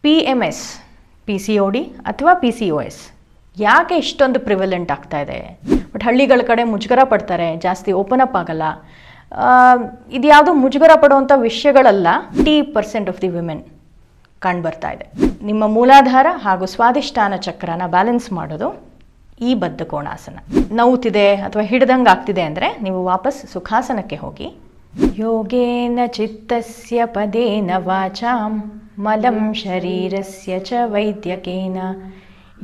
P M S, P C O D ಅಥವಾ P C O S ಯಾಕೆ ಇಷ್ಟೊಂದು prevalent ಆಗ್ತಾ ಇದೆ? ಬಟ್ ಹಳ್ಳಿಗಳ ಕಡೆ ಮುಜುಗರ ಪಡ್ತಾರೆ, ಜಾಸ್ತಿ ಓಪನ್ ಅಪ್ ಆಗಲ್ಲ. ಇದು ಯಾವುದು ಮುಜುಗರ ಪಡುವಂಥ ವಿಷಯಗಳಲ್ಲ. 80% ಆಫ್ ದಿ ವಿಮೆನ್ ಕಂಡುಬರ್ತಾ ಇದೆ. ನಿಮ್ಮ ಮೂಲಾಧಾರ ಹಾಗೂ ಸ್ವಾಧಿಷ್ಠಾನ ಚಕ್ರನ ಬ್ಯಾಲೆನ್ಸ್ ಮಾಡೋದು ಈ ಬದ್ಧ ಕೋಣಾಸನ. ನೋವುತ್ತಿದೆ ಅಥವಾ ಹಿಡ್ದಂಗೆ ಆಗ್ತಿದೆ ಅಂದರೆ ನೀವು ವಾಪಸ್ ಸುಖಾಸನಕ್ಕೆ ಹೋಗಿ. ಯೋಗೇನ ಚಿತ್ತಸ್ಯ ಪದೇನ ವಾಚಾಂ ಮಲಂ ಶರೀರಸ್ಯ ಚ ವೈದ್ಯಕೇನ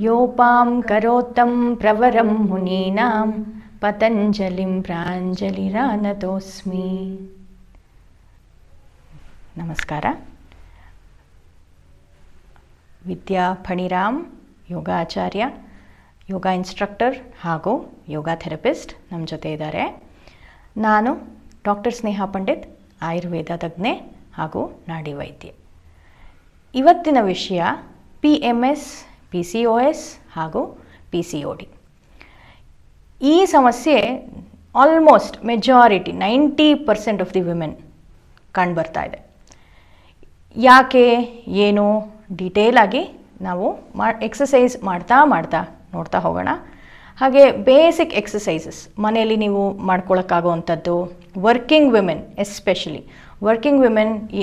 ಯೋಪಾಂ ಕರೋತ್ತಂ ಪ್ರವರಂ ಮುನೀನಾಂ ಪತಂಜಲಿಂ ಪ್ರಾಂಜಲಿರಾನತೋಸ್ಮಿ. ನಮಸ್ಕಾರ. ವಿದ್ಯಾ ಫಣಿರಾಮ್, ಯೋಗಾಚಾರ್ಯ, ಯೋಗ ಇನ್ಸ್ಟ್ರಕ್ಟರ್ ಹಾಗೂ ಯೋಗ ಥೆರಪಿಸ್ಟ್ ನಮ್ಮ ಜೊತೆ ಇದ್ದಾರೆ. ನಾನು ಡಾಕ್ಟರ್ ಸ್ನೇಹಾ ಪಂಡಿತ್, ಆಯುರ್ವೇದ ತಜ್ಞೆ ಹಾಗೂ ನಾಡಿ ವೈದ್ಯೆ. ಇವತ್ತಿನ ವಿಷಯ P M S, P C O S ಹಾಗೂ ಪಿ ಸಿ ಒ ಡಿ. ಈ ಸಮಸ್ಯೆ almost majority 90% of the women ಕಂಡುಬರ್ತಾ ಇದೆ. ಯಾಕೆ, ಏನು, ಡೀಟೇಲ್ ಆಗಿ ನಾವು ಎಕ್ಸಸೈಸ್ ಮಾಡ್ತಾ ನೋಡ್ತಾ ಹೋಗೋಣ. ಹಾಗೆ ಬೇಸಿಕ್ ಎಕ್ಸಸೈಸಸ್ ಮನೆಯಲ್ಲಿ ನೀವು ಮಾಡ್ಕೊಳ್ಳೋಕ್ಕಾಗೋವಂಥದ್ದು. Working women, especially working women ಈ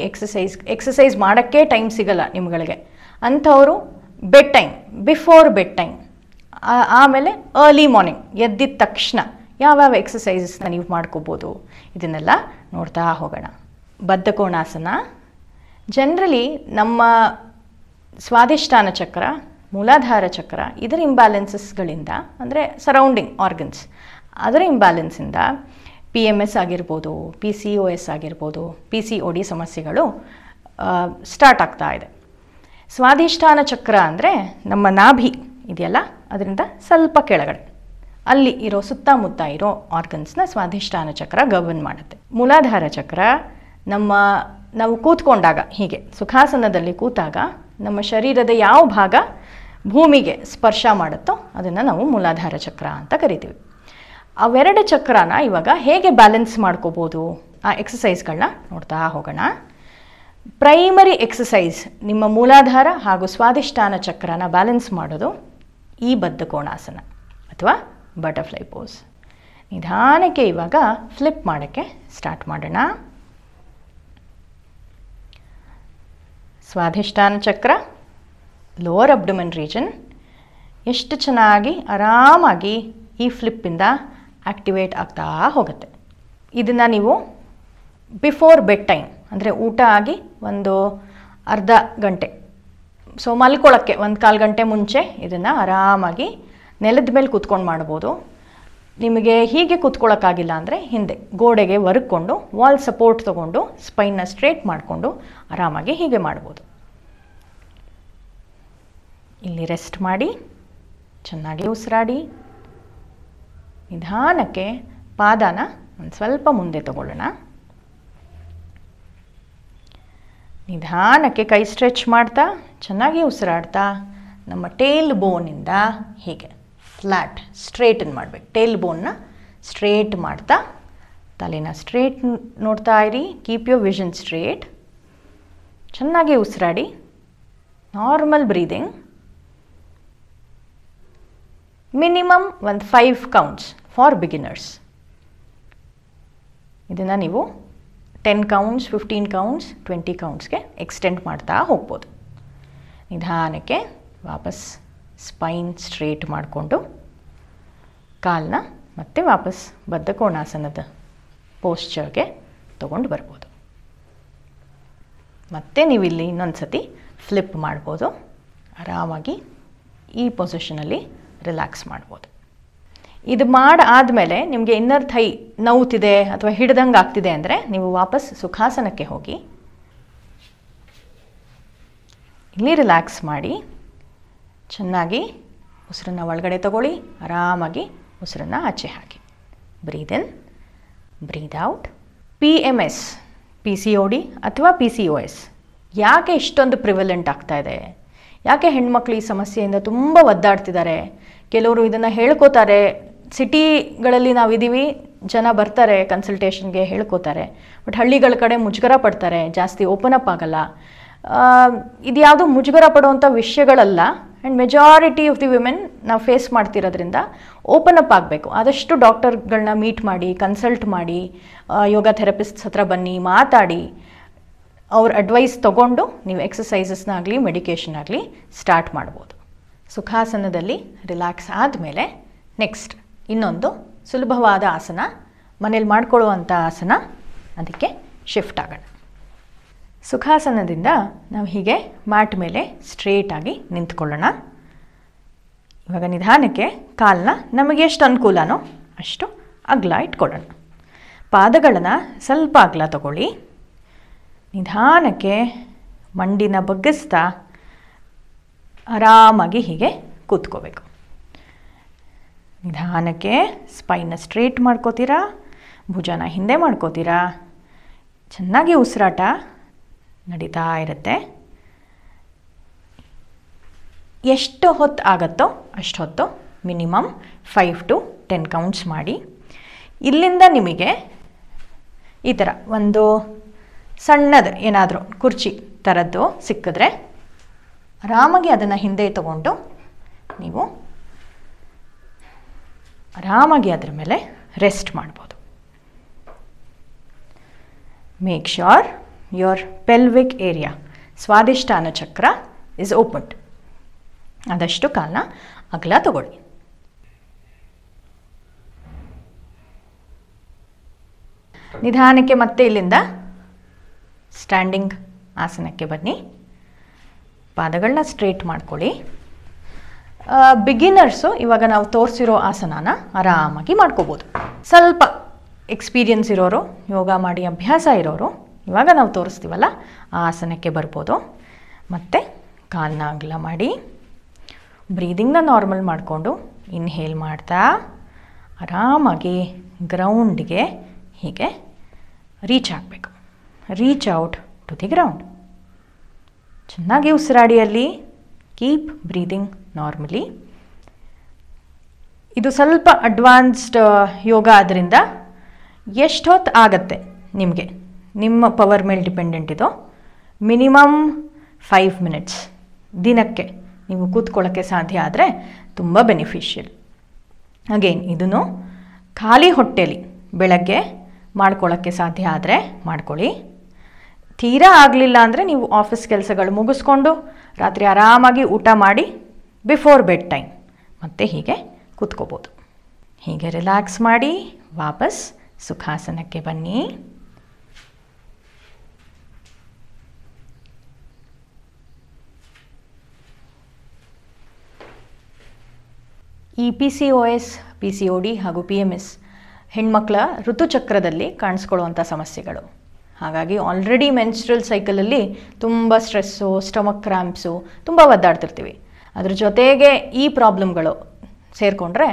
ಎಕ್ಸಸೈಸ್ ಮಾಡೋಕ್ಕೆ ಟೈಮ್ ಸಿಗಲ್ಲ ನಿಮ್ಗಳಿಗೆ. ಅಂಥವರು ಬಿಫೋರ್ ಬೆಡ್ ಟೈಮ್, ಆಮೇಲೆ ಅರ್ಲಿ ಮಾರ್ನಿಂಗ್ ಎದ್ದಿದ ತಕ್ಷಣ ಯಾವ್ಯಾವ ಎಕ್ಸಸೈಸಸ್ನ ನೀವು ಮಾಡ್ಕೋಬೋದು, ಇದನ್ನೆಲ್ಲ ನೋಡ್ತಾ ಹೋಗೋಣ. ಬದ್ಧ ಕೋಣಾಸನ ಜನರಲಿ ನಮ್ಮ ಸ್ವಾಧಿಷ್ಠಾನ ಚಕ್ರ, ಮೂಲಾಧಾರ ಚಕ್ರ, ಇದರ ಇಂಬ್ಯಾಲೆನ್ಸಸ್ಗಳಿಂದ, ಅಂದರೆ ಸರೌಂಡಿಂಗ್ ಆರ್ಗನ್ಸ್, ಅದರ ಇಂಬ್ಯಾಲೆನ್ಸಿಂದ ಪಿ ಎಮ್ ಎಸ್ ಆಗಿರ್ಬೋದು, ಪಿ ಸಿ ಒ ಎಸ್ ಆಗಿರ್ಬೋದು, ಪಿ ಸಿ ಒ ಡಿ ಸಮಸ್ಯೆಗಳು ಸ್ಟಾರ್ಟ್ ಆಗ್ತಾ ಇದೆ. ಸ್ವಾಧಿಷ್ಠಾನ ಚಕ್ರ ಅಂದರೆ ನಮ್ಮ ನಾಭಿ ಇದೆಯಲ್ಲ, ಅದರಿಂದ ಸ್ವಲ್ಪ ಕೆಳಗಡೆ ಅಲ್ಲಿ ಇರೋ ಸುತ್ತಮುತ್ತ ಇರೋ ಆರ್ಗನ್ಸ್ನ ಸ್ವಾಧಿಷ್ಠಾನ ಚಕ್ರ ಗವರ್ನ್ ಮಾಡುತ್ತೆ. ಮೂಲಾಧಾರ ಚಕ್ರ ನಾವು ಕೂತ್ಕೊಂಡಾಗ, ಹೀಗೆ ಸುಖಾಸನದಲ್ಲಿ ಕೂತಾಗ ನಮ್ಮ ಶರೀರದ ಯಾವ ಭಾಗ ಭೂಮಿಗೆ ಸ್ಪರ್ಶ ಮಾಡುತ್ತೋ ಅದನ್ನು ನಾವು ಮೂಲಾಧಾರ ಚಕ್ರ ಅಂತ ಕರಿತೀವಿ. ಅವೆರಡು ಚಕ್ರನ ಇವಾಗ ಹೇಗೆ ಬ್ಯಾಲೆನ್ಸ್ ಮಾಡ್ಕೋಬೋದು, ಆ ಎಕ್ಸಸೈಸ್ಗಳನ್ನ ನೋಡ್ತಾ ಹೋಗೋಣ. ಪ್ರೈಮರಿ ಎಕ್ಸಸೈಸ್ ನಿಮ್ಮ ಮೂಲಾಧಾರ ಹಾಗೂ ಸ್ವಾಧಿಷ್ಠಾನ ಚಕ್ರನ ಬ್ಯಾಲೆನ್ಸ್ ಮಾಡೋದು ಈ ಬದ್ಧ ಕೋಣಾಸನ ಅಥವಾ ಬಟರ್ಫ್ಲೈ ಪೋಸ್. ನಿಧಾನಕ್ಕೆ ಇವಾಗ ಫ್ಲಿಪ್ ಮಾಡೋಕ್ಕೆ ಸ್ಟಾರ್ಟ್ ಮಾಡೋಣ. ಸ್ವಾಧಿಷ್ಠಾನ ಚಕ್ರ, ಲೋವರ್ ಅಬ್ಡಮನ್ ರೀಜನ್ ಎಷ್ಟು ಚೆನ್ನಾಗಿ ಆರಾಮಾಗಿ ಈ ಫ್ಲಿಪ್ಪಿಂದ ಆಕ್ಟಿವೇಟ್ ಆಗ್ತಾ ಹೋಗುತ್ತೆ. ಇದನ್ನು ನೀವು ಬಿಫೋರ್ ಬೆಡ್ ಟೈಮ್, ಅಂದರೆ ಊಟ ಆಗಿ ಒಂದು ಅರ್ಧ ಗಂಟೆ, ಸೊ ಮಲ್ಕೊಳ್ಳೋಕ್ಕೆ 1/4 ಗಂಟೆ ಮುಂಚೆ ಇದನ್ನು ಆರಾಮಾಗಿ ನೆಲದ ಮೇಲೆ ಕೂತ್ಕೊಂಡು ಮಾಡ್ಬೋದು. ನಿಮಗೆ ಹೀಗೆ ಕೂತ್ಕೊಳ್ಳೋಕ್ಕಾಗಿಲ್ಲ ಅಂದರೆ ಹಿಂದೆ ಗೋಡೆಗೆ ಒರಗ್ಕೊಂಡು ವಾಲ್ ಸಪೋರ್ಟ್ ತೊಗೊಂಡು ಸ್ಪೈನ್ನ ಸ್ಟ್ರೇಟ್ ಮಾಡಿಕೊಂಡು ಆರಾಮಾಗಿ ಹೀಗೆ ಮಾಡ್ಬೋದು. ಇಲ್ಲಿ ರೆಸ್ಟ್ ಮಾಡಿ, ಚೆನ್ನಾಗಿ ಉಸಿರಾಡಿ, ನಿಧಾನಕ್ಕೆ ಪಾದನ ಒಂದು ಸ್ವಲ್ಪ ಮುಂದೆ ತಗೊಳ್ಳೋಣ. ನಿಧಾನಕ್ಕೆ ಕೈ ಸ್ಟ್ರೆಚ್ ಮಾಡ್ತಾ, ಚೆನ್ನಾಗಿ ಉಸಿರಾಡ್ತಾ, ನಮ್ಮ ಟೇಲ್ ಬೋನಿಂದ ಹೀಗೆ ಫ್ಲ್ಯಾಟ್ ಸ್ಟ್ರೇಟನ್ ಮಾಡಬೇಕು. ಟೇಲ್ ಬೋನ್ನ ಸ್ಟ್ರೇಟ್ ಮಾಡ್ತಾ, ತಲೆನ ಸ್ಟ್ರೇಟ್ ನೋಡ್ತಾ ಇರಿ. Keep your vision straight. ಚೆನ್ನಾಗಿ ಉಸಿರಾಡಿ, ನಾರ್ಮಲ್ ಬ್ರೀದಿಂಗ್. ಮಿನಿಮಮ್ ಒಂದು 5 ಕೌಂಟ್ಸ್ ಫಾರ್ ಬಿಗಿನರ್ಸ್. ಇದನ್ನು ನೀವು 10 ಕೌಂಟ್ಸ್, 15 ಕೌಂಟ್ಸ್, 20 ಕೌಂಟ್ಸ್ಗೆ ಎಕ್ಸ್ಟೆಂಡ್ ಮಾಡ್ತಾ ಹೋಗ್ಬೋದು. ನಿಧಾನಕ್ಕೆ ವಾಪಸ್ ಸ್ಪೈನ್ ಸ್ಟ್ರೇಟ್ ಮಾಡಿಕೊಂಡು ಕಾಲನ್ನ ಮತ್ತೆ ವಾಪಸ್ ಬದ್ಧ ಕೋಣಾಸನದ ಪೋಸ್ಚರ್ಗೆ ತೊಗೊಂಡು ಬರ್ಬೋದು. ಮತ್ತೆ ನೀವು ಇಲ್ಲಿ ಇನ್ನೊಂದು ಸತಿ ಫ್ಲಿಪ್ ಮಾಡ್ಬೋದು. ಆರಾಮಾಗಿ ಈ ಪೊಸಿಷನಲ್ಲಿ ರಿಲ್ಯಾಕ್ಸ್ ಮಾಡ್ಬೋದು. ಇದು ಆದಮೇಲೆ ನಿಮಗೆ ಇನ್ನರ್ ಥೈ ನೋವುತ್ತಿದೆ ಅಥವಾ ಹಿಡ್ದಂಗೆ ಆಗ್ತಿದೆ ಅಂದರೆ ನೀವು ವಾಪಸ್ ಸುಖಾಸನಕ್ಕೆ ಹೋಗಿ. ಇಲ್ಲಿ ರಿಲ್ಯಾಕ್ಸ್ ಮಾಡಿ, ಚೆನ್ನಾಗಿ ಉಸಿರನ್ನು ಒಳಗಡೆ ತಗೊಳ್ಳಿ, ಆರಾಮಾಗಿ ಉಸಿರನ್ನು ಆಚೆ ಹಾಕಿ. Breathe in, breathe out. P M S, P C O D ಅಥವಾ ಪಿ ಸಿ ಒ ಎಸ್ ಯಾಕೆ ಇಷ್ಟೊಂದು ಪ್ರಿವೆಲೆಂಟ್ ಆಗ್ತಾ ಇದೆ? ಯಾಕೆ ಹೆಣ್ಮಕ್ಳು ಈ ಸಮಸ್ಯೆಯಿಂದ ತುಂಬ ಒದ್ದಾಡ್ತಿದ್ದಾರೆ? ಕೆಲವರು ಇದನ್ನು ಹೇಳ್ಕೋತಾರೆ. ಸಿಟಿಗಳಲ್ಲಿ ನಾವಿದ್ದೀವಿ, ಜನ ಬರ್ತಾರೆ ಕನ್ಸಲ್ಟೇಷನ್ಗೆ, ಹೇಳ್ಕೋತಾರೆ. ಬಟ್ ಹಳ್ಳಿಗಳ ಕಡೆ ಮುಜುಗರ ಪಡ್ತಾರೆ, ಜಾಸ್ತಿ ಓಪನ್ ಅಪ್ ಆಗಲ್ಲ. ಇದು ಯಾವುದು ಮುಜುಗರ ಪಡುವಂಥ ವಿಷಯಗಳಲ್ಲ. And majority of the women ನಾವು ಫೇಸ್ ಮಾಡ್ತಿರೋದ್ರಿಂದ ಓಪನ್ ಅಪ್ ಆಗಬೇಕು. ಆದಷ್ಟು ಡಾಕ್ಟರ್ಗಳನ್ನ ಮೀಟ್ ಮಾಡಿ, ಕನ್ಸಲ್ಟ್ ಮಾಡಿ, ಯೋಗ ಥೆರಪಿಸ್ಟ್ಸ್ ಹತ್ರ ಬನ್ನಿ, ಮಾತಾಡಿ, ಅವ್ರ ಅಡ್ವೈಸ್ ತೊಗೊಂಡು ನೀವು ಎಕ್ಸಸೈಸಸ್ನಾಗಲಿ ಮೆಡಿಕೇಷನ್ ಆಗಲಿ ಸ್ಟಾರ್ಟ್ ಮಾಡ್ಬೋದು. ಸುಖಾಸನದಲ್ಲಿ ರಿಲ್ಯಾಕ್ಸ್ ಆದಮೇಲೆ ನೆಕ್ಸ್ಟ್ ಇನ್ನೊಂದು ಸುಲಭವಾದ ಆಸನ, ಮನೇಲಿ ಮಾಡ್ಕೊಳ್ಳುವಂಥ ಆಸನ, ಅದಕ್ಕೆ ಶಿಫ್ಟ್ ಆಗೋಣ. ಸುಖಾಸನದಿಂದ ನಾವು ಹೀಗೆ ಮ್ಯಾಟ್ ಮೇಲೆ ಸ್ಟ್ರೇಟಾಗಿ ನಿಂತ್ಕೊಳ್ಳೋಣ. ಇವಾಗ ನಿಧಾನಕ್ಕೆ ಕಾಲನ್ನ ನಮಗೆ ಎಷ್ಟು ಅನುಕೂಲನೋ ಅಷ್ಟು ಅಗಲ ಇಟ್ಕೊಳ್ಳೋಣ. ಪಾದಗಳನ್ನು ಸ್ವಲ್ಪ ಅಗಲ ತಗೊಳ್ಳಿ. ನಿಧಾನಕ್ಕೆ ಮಂಡಿನ ಬಗ್ಗಿಸ್ತಾ ಆರಾಮಾಗಿ ಹೀಗೆ ಕೂತ್ಕೋಬೇಕು. ನಿಧಾನಕ್ಕೆ ಸ್ಪೈನ್ನ ಸ್ಟ್ರೇಟ್ ಮಾಡ್ಕೋತೀರಾ, ಭುಜನ ಹಿಂದೆ ಮಾಡ್ಕೋತೀರಾ. ಚೆನ್ನಾಗಿ ಉಸಿರಾಟ ನಡೀತಾ ಇರುತ್ತೆ. ಎಷ್ಟು ಹೊತ್ತು ಆಗುತ್ತೋ ಅಷ್ಟು ಹೊತ್ತು ಮಿನಿಮಮ್ 5 to 10 ಕೌಂಟ್ಸ್ ಮಾಡಿ. ಇಲ್ಲಿಂದ ನಿಮಗೆ ಈ ಥರ ಒಂದು ಸಣ್ಣದು ಏನಾದರೂ ಕುರ್ಚಿ ಥರದ್ದು ಸಿಕ್ಕಿದ್ರೆ ಆರಾಮಾಗಿ ಅದನ್ನು ಹಿಂದೆ ತಗೊಂಡು ನೀವು ಆರಾಮಾಗಿ ಅದರ ಮೇಲೆ ರೆಸ್ಟ್ ಮಾಡ್ಬೋದು. Make sure your pelvic area, ಸ್ವಾದಿಷ್ಟಾನ ಚಕ್ರ is opened. ಆದಷ್ಟು ಕಾಲನ್ನ ಅಗಲ ತಗೊಳ್ಳಿ. ನಿಧಾನಕ್ಕೆ ಮತ್ತೆ ಇಲ್ಲಿಂದ ಸ್ಟ್ಯಾಂಡಿಂಗ್ ಆಸನಕ್ಕೆ ಬನ್ನಿ. ಪಾದಗಳನ್ನ ಸ್ಟ್ರೇಟ್ ಮಾಡ್ಕೊಳ್ಳಿ. ಬಿಗಿನರ್ಸು ಇವಾಗ ನಾವು ತೋರಿಸಿರೋ ಆಸನನ ಆರಾಮಾಗಿ ಮಾಡ್ಕೋಬೋದು. ಸ್ವಲ್ಪ ಎಕ್ಸ್ಪೀರಿಯನ್ಸ್ ಇರೋರು, ಯೋಗ ಮಾಡಿ ಅಭ್ಯಾಸ ಇರೋರು ಇವಾಗ ನಾವು ತೋರಿಸ್ತೀವಲ್ಲ ಆ ಆಸನಕ್ಕೆ ಬರ್ಬೋದು. ಮತ್ತು ಕಾಲನ್ನ ಅಗಲ ಮಾಡಿ, ಬ್ರೀದಿಂಗ್ನ ನಾರ್ಮಲ್ ಮಾಡಿಕೊಂಡು ಇನ್ಹೇಲ್ ಮಾಡ್ತಾ ಆರಾಮಾಗಿ ಗ್ರೌಂಡಿಗೆ ಹೀಗೆ ರೀಚ್ ಆಗಬೇಕು. Reach out to the ground. ಚೆನ್ನಾಗಿ ಉಸಿರಾಡಿಯಲ್ಲಿ ಕೀಪ್ ಬ್ರೀದಿಂಗ್ ನಾರ್ಮಲಿ. ಇದು ಸ್ವಲ್ಪ ಅಡ್ವಾನ್ಸ್ಡ್ ಯೋಗ ಆದ್ದರಿಂದ ಎಷ್ಟು ಹೊತ್ತು ಆಗತ್ತೆ ನಿಮಗೆ, ನಿಮ್ಮ ಪವರ್ ಮೇಲೆ ಡಿಪೆಂಡೆಂಟ್ ಇದು. ಮಿನಿಮಮ್ 5 minutes ದಿನಕ್ಕೆ ನೀವು ಕೂತ್ಕೊಳ್ಳೋಕ್ಕೆ ಸಾಧ್ಯ ಆದರೆ ತುಂಬ ಬೆನಿಫಿಷಿಯಲ್. ಅಗೇನ್ ಇದನ್ನು ಖಾಲಿ ಹೊಟ್ಟೆಲಿ ಬೆಳಗ್ಗೆ ಮಾಡ್ಕೊಳ್ಳೋಕ್ಕೆ ಸಾಧ್ಯ ಆದರೆ ಮಾಡ್ಕೊಳ್ಳಿ. ತೀರಾ ಆಗಲಿಲ್ಲ ಅಂದರೆ ನೀವು ಆಫೀಸ್ ಕೆಲಸಗಳು ಮುಗಿಸ್ಕೊಂಡು ರಾತ್ರಿ ಆರಾಮಾಗಿ ಊಟ ಮಾಡಿ ಬಿಫೋರ್ ಬೆಡ್ ಟೈಮ್ ಮತ್ತೆ ಹೀಗೆ ಕೂತ್ಕೋಬೋದು. ಹೀಗೆ ರಿಲ್ಯಾಕ್ಸ್ ಮಾಡಿ ವಾಪಸ್ ಸುಖಾಸನಕ್ಕೆ ಬನ್ನಿ. ಈ PCOS, PCOD ಹಾಗೂ PMS ಹೆಣ್ಮಕ್ಳ ಋತುಚಕ್ರದಲ್ಲಿ ಕಾಣಿಸ್ಕೊಳ್ಳುವಂಥ ಸಮಸ್ಯೆಗಳು. ಹಾಗಾಗಿ ಆಲ್ರೆಡಿ ಮೆನ್ಸ್ಟ್ರಲ್ ಸೈಕಲಲ್ಲಿ ತುಂಬ ಸ್ಟ್ರೆಸ್ಸು, ಸ್ಟಮಕ್ ಕ್ರ್ಯಾಂಪ್ಸು, ತುಂಬ ಒದ್ದಾಡ್ತಿರ್ತೀವಿ. ಅದ್ರ ಜೊತೆಗೆ ಈ ಪ್ರಾಬ್ಲಮ್ಗಳು ಸೇರಿಕೊಂಡ್ರೆ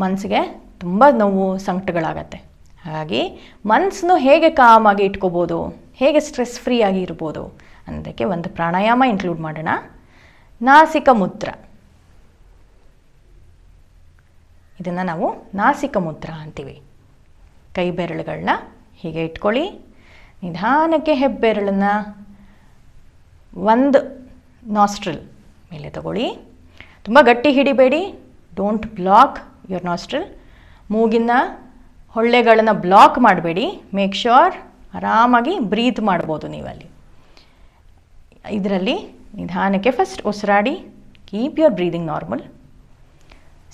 ಮನಸ್ಸಿಗೆ ತುಂಬ ನೋವು, ಸಂಕಟಗಳಾಗತ್ತೆ. ಹಾಗಾಗಿ ಮನಸ್ಸನ್ನು ಹೇಗೆ ಕಾಮಾಗಿ ಇಟ್ಕೋಬೋದು, ಹೇಗೆ ಸ್ಟ್ರೆಸ್ ಫ್ರೀ ಆಗಿ ಇರ್ಬೋದು ಅನ್ನೋದಕ್ಕೆ ಒಂದು ಪ್ರಾಣಾಯಾಮ ಇನ್ಕ್ಲೂಡ್ ಮಾಡೋಣ. ನಾಸಿಕ ಮುದ್ರ. ಇದನ್ನು ನಾವು ನಾಸಿಕ ಮುದ್ರ ಅಂತೀವಿ. ಕೈ ಬೆರಳುಗಳನ್ನ ಹೀಗೆ ಇಟ್ಕೊಳ್ಳಿ. ನಿಧಾನಕ್ಕೆ ಹೆಬ್ಬೆರಳನ್ನು ಒಂದು ನಾಸ್ಟ್ರಲ್ ಮೇಲೆ ತಗೊಳ್ಳಿ. ತುಂಬ ಗಟ್ಟಿ ಹಿಡಿಬೇಡಿ. Don't block your nostril. ಮೂಗಿನ ಹೊಳ್ಳೆಗಳನ್ನು ಬ್ಲಾಕ್ ಮಾಡಬೇಡಿ. ಮೇಕ್ ಶ್ಯೂರ್ ಆರಾಮಾಗಿ ಬ್ರೀತ್ ಮಾಡ್ಬೋದು ನೀವಲ್ಲಿ. ಇದರಲ್ಲಿ ನಿಧಾನಕ್ಕೆ ಫಸ್ಟ್ ಉಸಿರಾಡಿ. Keep your breathing normal.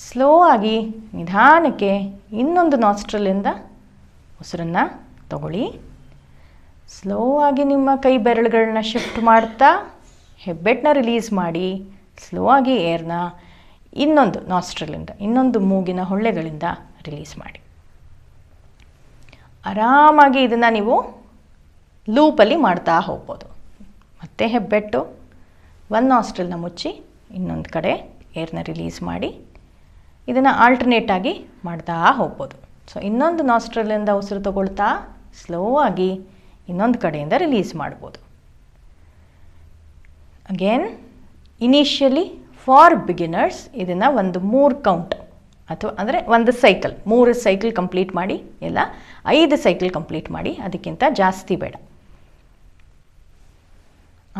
Slow ಆಗಿ ನಿಧಾನಕ್ಕೆ ಇನ್ನೊಂದು ನಾಸ್ಟ್ರಲಿಂದ ಉಸಿರನ್ನು ತಗೊಳ್ಳಿ. ಸ್ಲೋ ಆಗಿ ನಿಮ್ಮ ಕೈ ಬೆರಳುಗಳನ್ನ ಶಿಫ್ಟ್ ಮಾಡ್ತಾ ಹೆಬ್ಬೆಟ್ಟನ್ನ ರಿಲೀಸ್ ಮಾಡಿ ಸ್ಲೋ ಆಗಿ ಏರ್ನ ಇನ್ನೊಂದು ನಾಸ್ಟ್ರಲಿಂದ, ಇನ್ನೊಂದು ಮೂಗಿನ ಹೊಳ್ಳೆಗಳಿಂದ ರಿಲೀಸ್ ಮಾಡಿ. ಆರಾಮಾಗಿ ಇದನ್ನು ನೀವು ಲೂಪಲ್ಲಿ ಮಾಡ್ತಾ ಹೋಗ್ಬೋದು. ಮತ್ತೆ ಹೆಬ್ಬೆಟ್ಟು ಒಂದು ನಾಸ್ಟ್ರಲ್ನ ಮುಚ್ಚಿ ಇನ್ನೊಂದು ಕಡೆ ಏರ್ನ ರಿಲೀಸ್ ಮಾಡಿ ಇದನ್ನು ಆಲ್ಟರ್ನೇಟಾಗಿ ಮಾಡ್ತಾ ಹೋಗ್ಬೋದು. ಸೊ ಇನ್ನೊಂದು ನಾಸ್ಟ್ರಲಿಂದ ಉಸಿರು ತಗೊಳ್ತಾ ಸ್ಲೋ ಆಗಿ ಇನ್ನೊಂದು ಕಡೆಯಿಂದ ರಿಲೀಸ್ ಮಾಡ್ಬೋದು. ಅಗೇನ್ ಇನಿಷಿಯಲಿ ಫಾರ್ ಬಿಗಿನರ್ಸ್ ಇದನ್ನು ಒಂದು 3 ಕೌಂಟ್ ಅಥವಾ ಅಂದರೆ ಒಂದು ಸೈಕಲ್, 3 ಸೈಕಲ್ ಕಂಪ್ಲೀಟ್ ಮಾಡಿ, ಇಲ್ಲ 5 ಸೈಕಲ್ ಕಂಪ್ಲೀಟ್ ಮಾಡಿ, ಅದಕ್ಕಿಂತ ಜಾಸ್ತಿ ಬೇಡ.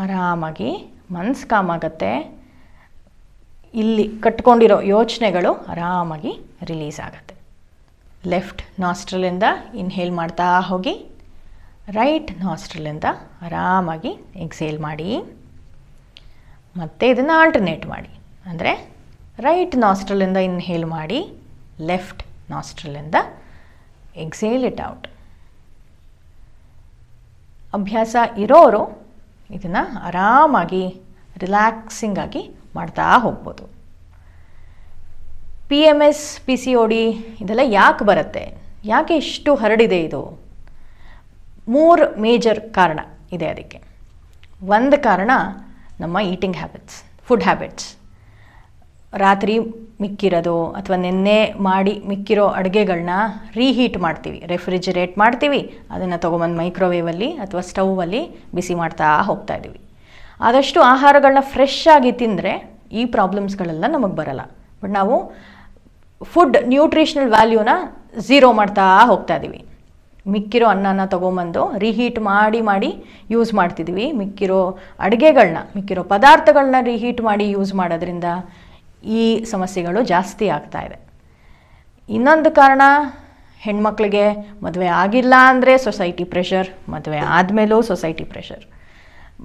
ಆರಾಮಾಗಿ ಮನಸ್ಸು ಕಾಮ್ ಆಗುತ್ತೆ. ಇಲ್ಲಿ ಕಟ್ಕೊಂಡಿರೋ ಯೋಚನೆಗಳು ಆರಾಮಾಗಿ ರಿಲೀಸ್ ಆಗುತ್ತೆ. ಲೆಫ್ಟ್ ನಾಸ್ಟ್ರಲಿಂದ ಇನ್ಹೇಲ್ ಮಾಡ್ತಾ ಹೋಗಿ, ರೈಟ್ ನಾಸ್ಟ್ರಲಿಂದ ಆರಾಮಾಗಿ ಎಕ್ಸೇಲ್ ಮಾಡಿ. ಮತ್ತು ಇದನ್ನು ಆಲ್ಟರ್ನೇಟ್ ಮಾಡಿ, ಅಂದರೆ ರೈಟ್ ನಾಸ್ಟ್ರಲಿಂದ ಇನ್ಹೇಲ್ ಮಾಡಿ, ಲೆಫ್ಟ್ ನಾಸ್ಟ್ರಲಿಂದ ಎಕ್ಸೇಲ್ ಇಟ್ ಔಟ್. ಅಭ್ಯಾಸ ಇರೋರು ಇದನ್ನು ಆರಾಮಾಗಿ ರಿಲ್ಯಾಕ್ಸಿಂಗ್ ಆಗಿ ಮಾಡ್ತಾ ಹೋಗ್ಬೋದು. PMS PCOD ಇದೆಲ್ಲ ಯಾಕೆ ಬರುತ್ತೆ, ಯಾಕೆ ಇಷ್ಟು ಹರಡಿದೆ ಇದು? 3 ಮೇಜರ್ ಕಾರಣ ಇದೆ ಅದಕ್ಕೆ. ಒಂದು ಕಾರಣ ನಮ್ಮ ಈಟಿಂಗ್ ಹ್ಯಾಬಿಟ್ಸ್, ಫುಡ್ ಹ್ಯಾಬಿಟ್ಸ್. ರಾತ್ರಿ ಮಿಕ್ಕಿರೋದು ಅಥವಾ ನೆನ್ನೆ ಮಾಡಿ ಮಿಕ್ಕಿರೋ ಅಡುಗೆಗಳನ್ನ ರೀಹೀಟ್ ಮಾಡ್ತೀವಿ, ರೆಫ್ರಿಜಿರೇಟ್ ಮಾಡ್ತೀವಿ, ಅದನ್ನು ತೊಗೊಂಬಂದು ಮೈಕ್ರೋವೇವಲ್ಲಿ ಅಥವಾ ಸ್ಟೌವಲ್ಲಿ ಬಿಸಿ ಮಾಡ್ತಾ ಹೋಗ್ತಾ ಇದ್ದೀವಿ. ಆದಷ್ಟು ಆಹಾರಗಳನ್ನ ಫ್ರೆಶ್ ಆಗಿ ತಿಂದರೆ ಈ ಪ್ರಾಬ್ಲಮ್ಸ್ಗಳೆಲ್ಲ ನಮಗೆ ಬರಲ್ಲ. ಬಟ್ ನಾವು ಫುಡ್ ನ್ಯೂಟ್ರಿಷನಲ್ ವ್ಯಾಲ್ಯೂನ 0 ಮಾಡ್ತಾ ಹೋಗ್ತಾ ಇದ್ದೀವಿ. ಮಿಕ್ಕಿರೋ ಅನ್ನನ ತೊಗೊಂಬಂದು ರೀಹೀಟ್ ಮಾಡಿ ಯೂಸ್ ಮಾಡ್ತಿದ್ದೀವಿ. ಮಿಕ್ಕಿರೋ ಅಡುಗೆಗಳನ್ನ, ಮಿಕ್ಕಿರೋ ಪದಾರ್ಥಗಳನ್ನ ರೀಹೀಟ್ ಮಾಡಿ ಯೂಸ್ ಮಾಡೋದ್ರಿಂದ ಈ ಸಮಸ್ಯೆಗಳು ಜಾಸ್ತಿ ಆಗ್ತಾ ಇದೆ. ಇನ್ನೊಂದು ಕಾರಣ, ಹೆಣ್ಮಕ್ಳಿಗೆ ಮದುವೆ ಆಗಿಲ್ಲ ಅಂದರೆ ಸೊಸೈಟಿ ಪ್ರೆಷರ್, ಮದುವೆ ಆದಮೇಲೂ ಸೊಸೈಟಿ ಪ್ರೆಷರ್.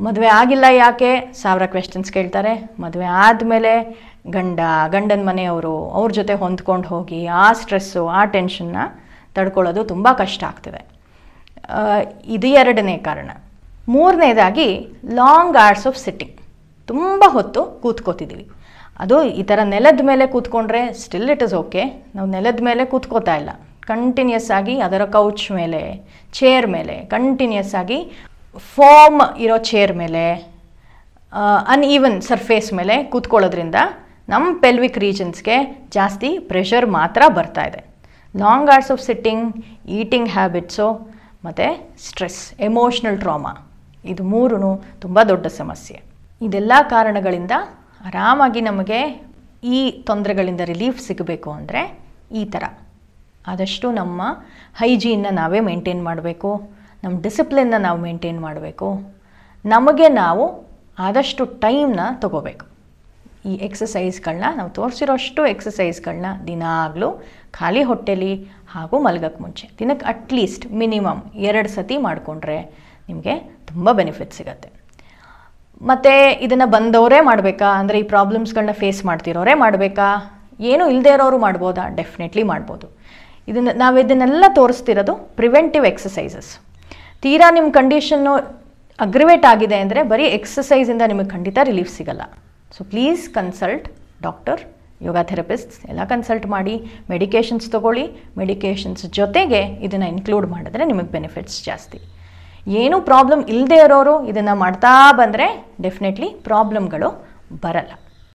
ಮದುವೆ ಆಗಿಲ್ಲ ಯಾಕೆ 1000 ಕ್ವೆಶ್ಚನ್ಸ್ ಕೇಳ್ತಾರೆ. ಮದುವೆ ಆದಮೇಲೆ ಗಂಡನ ಮನೆಯವರು ಅವ್ರ ಜೊತೆ ಹೊಂದ್ಕೊಂಡು ಹೋಗಿ ಆ ಸ್ಟ್ರೆಸ್ಸು, ಆ ಟೆನ್ಷನ್ನ ತಡ್ಕೊಳ್ಳೋದು ತುಂಬ ಕಷ್ಟ ಆಗ್ತಿದೆ. ಇದು 2ನೇ ಕಾರಣ. 3ನೇದಾಗಿ ಲಾಂಗ್ ಅವರ್ಸ್ ಆಫ್ ಸಿಟ್ಟಿಂಗ್. ತುಂಬ ಹೊತ್ತು ಕೂತ್ಕೋತಿದ್ದೀವಿ. ಅದು ಈ ಥರ ನೆಲದ ಮೇಲೆ ಕೂತ್ಕೊಂಡ್ರೆ ಸ್ಟಿಲ್ ಇಟ್ ಇಸ್ ಓಕೆ. ನಾವು ನೆಲದ ಮೇಲೆ ಕೂತ್ಕೋತಾ ಇಲ್ಲ, ಕಂಟಿನ್ಯೂಸ್ ಆಗಿ ಅದರ ಕೌಚ್ ಮೇಲೆ, ಚೇರ್ ಮೇಲೆ, ಕಂಟಿನ್ಯೂಸ್ ಆಗಿ ಫೋಮ್ ಇರೋ ಚೇರ್ ಮೇಲೆ, ಅನ್ಈವನ್ ಸರ್ಫೇಸ್ ಮೇಲೆ ಕೂತ್ಕೊಳ್ಳೋದ್ರಿಂದ ನಮ್ಮ ಪೆಲ್ವಿಕ್ ರೀಜನ್ಸ್ಗೆ ಜಾಸ್ತಿ ಪ್ರೆಷರ್ ಮಾತ್ರ ಬರ್ತಾ ಇದೆ. Long hours of sitting, eating habits ಮತ್ತು ಸ್ಟ್ರೆಸ್, ಎಮೋಷ್ನಲ್ ಟ್ರಾಮಾ, ಇದು 3 ತುಂಬ ದೊಡ್ಡ ಸಮಸ್ಯೆ. ಇದೆಲ್ಲ ಕಾರಣಗಳಿಂದ ಆರಾಮಾಗಿ ನಮಗೆ ಈ ತೊಂದರೆಗಳಿಂದ ರಿಲೀಫ್ ಸಿಗಬೇಕು ಅಂದರೆ ಈ ಥರ ಆದಷ್ಟು ನಮ್ಮ ಹೈಜೀನ್ನ ನಾವೇ ಮೇಂಟೈನ್ ಮಾಡಬೇಕು, ನಮ್ಮ ಡಿಸಿಪ್ಲಿನ್ನ ನಾವು ಮೇಂಟೈನ್ ಮಾಡಬೇಕು, ನಮಗೆ ನಾವು ಆದಷ್ಟು ಟೈಮ್ನ ತಗೋಬೇಕು. ಈ ಎಕ್ಸಸೈಸ್ಗಳನ್ನ, ನಾವು ತೋರಿಸಿರೋಷ್ಟು ಎಕ್ಸಸೈಸ್ಗಳನ್ನ ದಿನಾಗಲೂ ಖಾಲಿ ಹೊಟ್ಟೆಲಿ ಹಾಗೂ ಮಲಗಕ್ಕೆ ಮುಂಚೆ ದಿನಕ್ಕೆ ಅಟ್ಲೀಸ್ಟ್ ಮಿನಿಮಮ್ 2 ಸತಿ ಮಾಡಿಕೊಂಡ್ರೆ ನಿಮಗೆ ತುಂಬ ಬೆನಿಫಿಟ್ ಸಿಗುತ್ತೆ. ಮತ್ತು ಇದನ್ನು ಬಂದವರೇ ಮಾಡಬೇಕಾ ಅಂದರೆ ಈ ಪ್ರಾಬ್ಲಮ್ಸ್ಗಳನ್ನ ಫೇಸ್ ಮಾಡ್ತಿರೋರೇ ಮಾಡಬೇಕಾ, ಏನೂ ಇಲ್ಲದೇ ಇರೋರು ಮಾಡ್ಬೋದಾ? ಡೆಫಿನೆಟ್ಲಿ ಮಾಡ್ಬೋದು. ಇದನ್ನೆಲ್ಲ ತೋರಿಸ್ತಿರೋದು ಪ್ರಿವೆಂಟಿವ್ ಎಕ್ಸಸೈಸಸ್. ತೀರಾ ನಿಮ್ಮ ಕಂಡೀಷನ್ನು ಅಗ್ರಿವೇಟ್ ಆಗಿದೆ ಅಂದರೆ ಬರೀ ಎಕ್ಸಸೈಸಿಂದ ನಿಮಗೆ ಖಂಡಿತ ರಿಲೀಫ್ ಸಿಗಲ್ಲ. ಸೊ ಪ್ಲೀಸ್ ಕನ್ಸಲ್ಟ್ ಡಾಕ್ಟರ್, ಯೋಗ ಥೆರಪಿಸ್ಟ್ಸ್ ಎಲ್ಲ ಕನ್ಸಲ್ಟ್ ಮಾಡಿ ಮೆಡಿಕೇಷನ್ಸ್ ತೊಗೊಳ್ಳಿ. ಮೆಡಿಕೇಷನ್ಸ್ ಜೊತೆಗೆ ಇದನ್ನು ಇನ್ಕ್ಲೂಡ್ ಮಾಡಿದ್ರೆ ನಿಮಗೆ ಬೆನಿಫಿಟ್ಸ್ ಜಾಸ್ತಿ. ಏನೂ ಪ್ರಾಬ್ಲಮ್ ಇಲ್ಲದೆ ಇರೋರು ಇದನ್ನು ಮಾಡ್ತಾ ಬಂದರೆ ಡೆಫಿನೆಟ್ಲಿ ಪ್ರಾಬ್ಲಮ್ಗಳು ಬರಲ್ಲ.